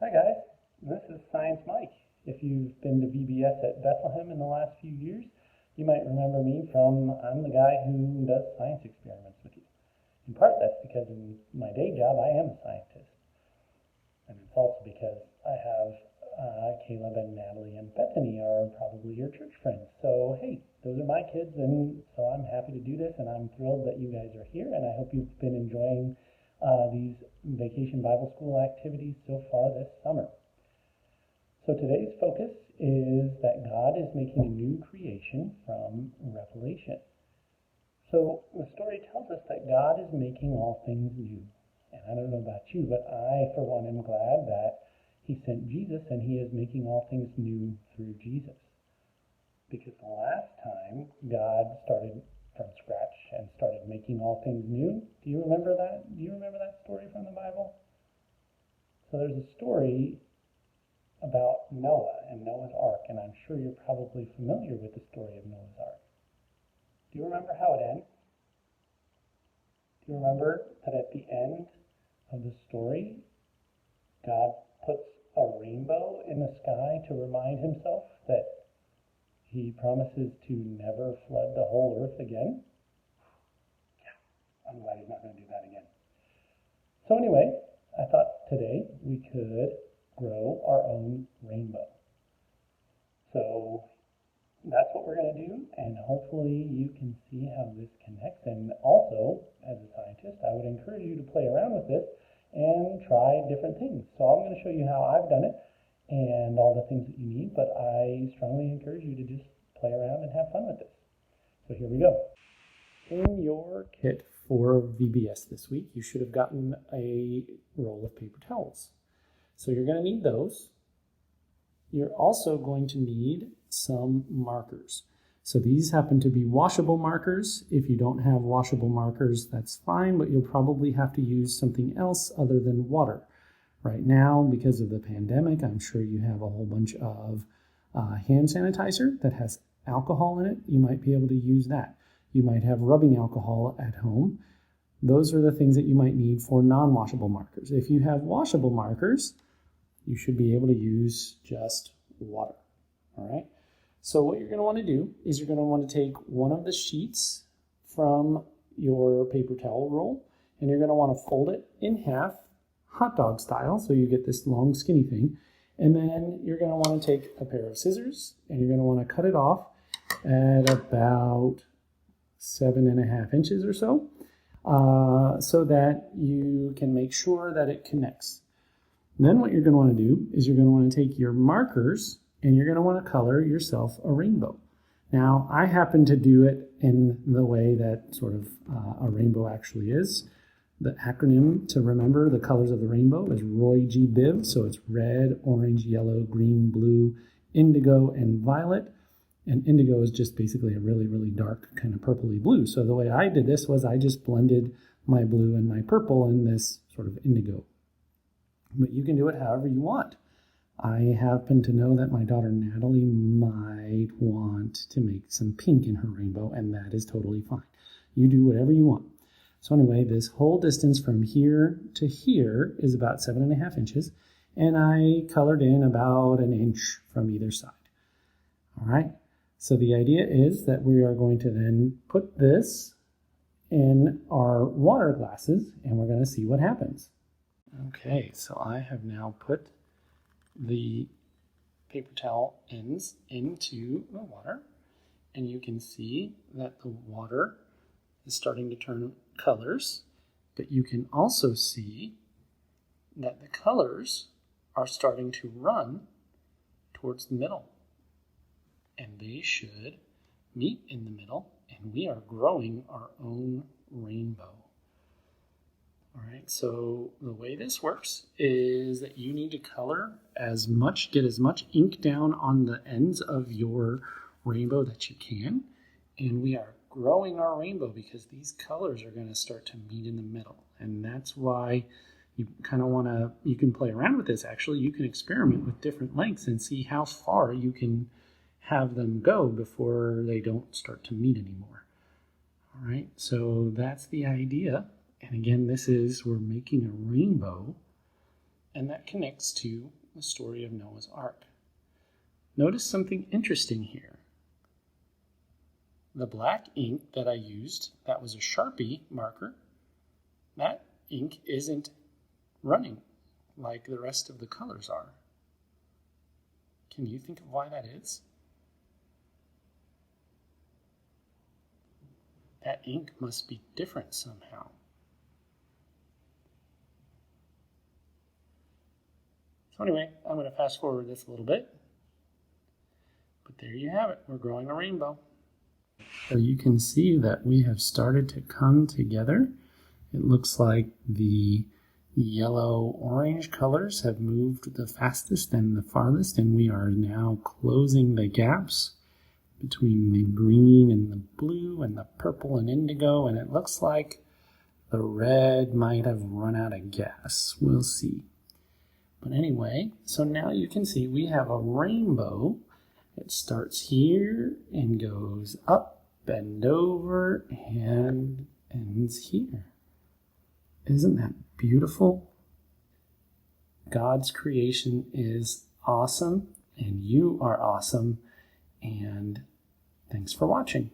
Hi guys, this is Science Mike. If you've been to VBS at Bethlehem in the last few years, you might remember me from I'm the guy who does science experiments with you. In part that's because in my day job I am a scientist. And it's also because I have Caleb and Natalie and Bethany are probably your church friends. So hey, those are my kids, and so I'm happy to do this, and I'm thrilled that you guys are here, and I hope you've been enjoying these Vacation Bible School activities so far this summer. So today's focus is that God is making a new creation from Revelation. So the story tells us that God is making all things new. And I don't know about you, but I, for one, am glad that he sent Jesus and he is making all things new through Jesus. Because the last time God started from scratch and started making all things new, do you remember that? Do you remember that story from the Bible? So there's a story about Noah and Noah's Ark, and I'm sure you're probably familiar with the story of Noah's Ark. Do you remember how it ends? Do you remember that at the end of the story, God puts a rainbow in the sky to remind himself that he promises to never flood the whole earth again? Yeah, I'm glad he's not going to do that again. So anyway, I thought today we could grow our own rainbow. So that's what we're going to do, and hopefully you can see how this connects. And also, as a scientist, I would encourage you to play around with this and try different things. So I'm going to show you how I've done it and all the things that you need, but I strongly encourage you to just play around and have fun with this. So here we go. In your kit for VBS this week, you should have gotten a roll of paper towels. So you're going to need those. You're also going to need some markers. So these happen to be washable markers. If you don't have washable markers, that's fine, but you'll probably have to use something else other than water. Right now, because of the pandemic, I'm sure you have a whole bunch of hand sanitizer that has alcohol in it. You might be able to use that. You might have rubbing alcohol at home. Those are the things that you might need for non-washable markers. If you have washable markers, you should be able to use just water. All right. So what you're going to want to do is you're going to want to take one of the sheets from your paper towel roll, and you're going to want to fold it in half, hot dog style, so you get this long skinny thing. And then you're going to want to take a pair of scissors, and you're going to want to cut it off at about 7.5 inches or so, so that you can make sure that it connects. Then what you're going to want to do is you're going to want to take your markers and you're going to want to color yourself a rainbow. Now, I happen to do it in the way that sort of a rainbow actually is. The acronym to remember the colors of the rainbow is Roy G. Biv, so it's red, orange, yellow, green, blue, indigo, and violet. And indigo is just basically a really, really dark kind of purpley blue. So the way I did this was I just blended my blue and my purple in this sort of indigo. But you can do it however you want. I happen to know that my daughter Natalie might want to make some pink in her rainbow, and that is totally fine. You do whatever you want. So anyway, this whole distance from here to here is about 7.5 inches, and I colored in about 1 inch from either side. All right, so the idea is that we are going to then put this in our water glasses, and we're going to see what happens. Okay, so I have now put the paper towel ends into the water, and you can see that the water is starting to turn colors, but you can also see that the colors are starting to run towards the middle, and they should meet in the middle, and we are growing our own rainbow. All right, so the way this works is that you need to get as much ink down on the ends of your rainbow that you can. And we are growing our rainbow because these colors are going to start to meet in the middle. And that's why you kind of want to, you can play around with this actually. You can experiment with different lengths and see how far you can have them go before they don't start to meet anymore. All right, so that's the idea. And again, we're making a rainbow and that connects to the story of Noah's Ark. Notice something interesting here. The black ink that I used, that was a Sharpie marker, that ink isn't running like the rest of the colors are. Can you think of why that is? That ink must be different somehow. So anyway, I'm going to fast forward this a little bit. But there you have it. We're growing a rainbow. So you can see that we have started to come together. It looks like the yellow-orange colors have moved the fastest and the farthest, and we are now closing the gaps between the green and the blue and the purple and indigo, and it looks like the red might have run out of gas. We'll see. But anyway, so now you can see we have a rainbow. It starts here and goes up and over and ends here. Isn't that beautiful? God's creation is awesome, and you are awesome, and thanks for watching.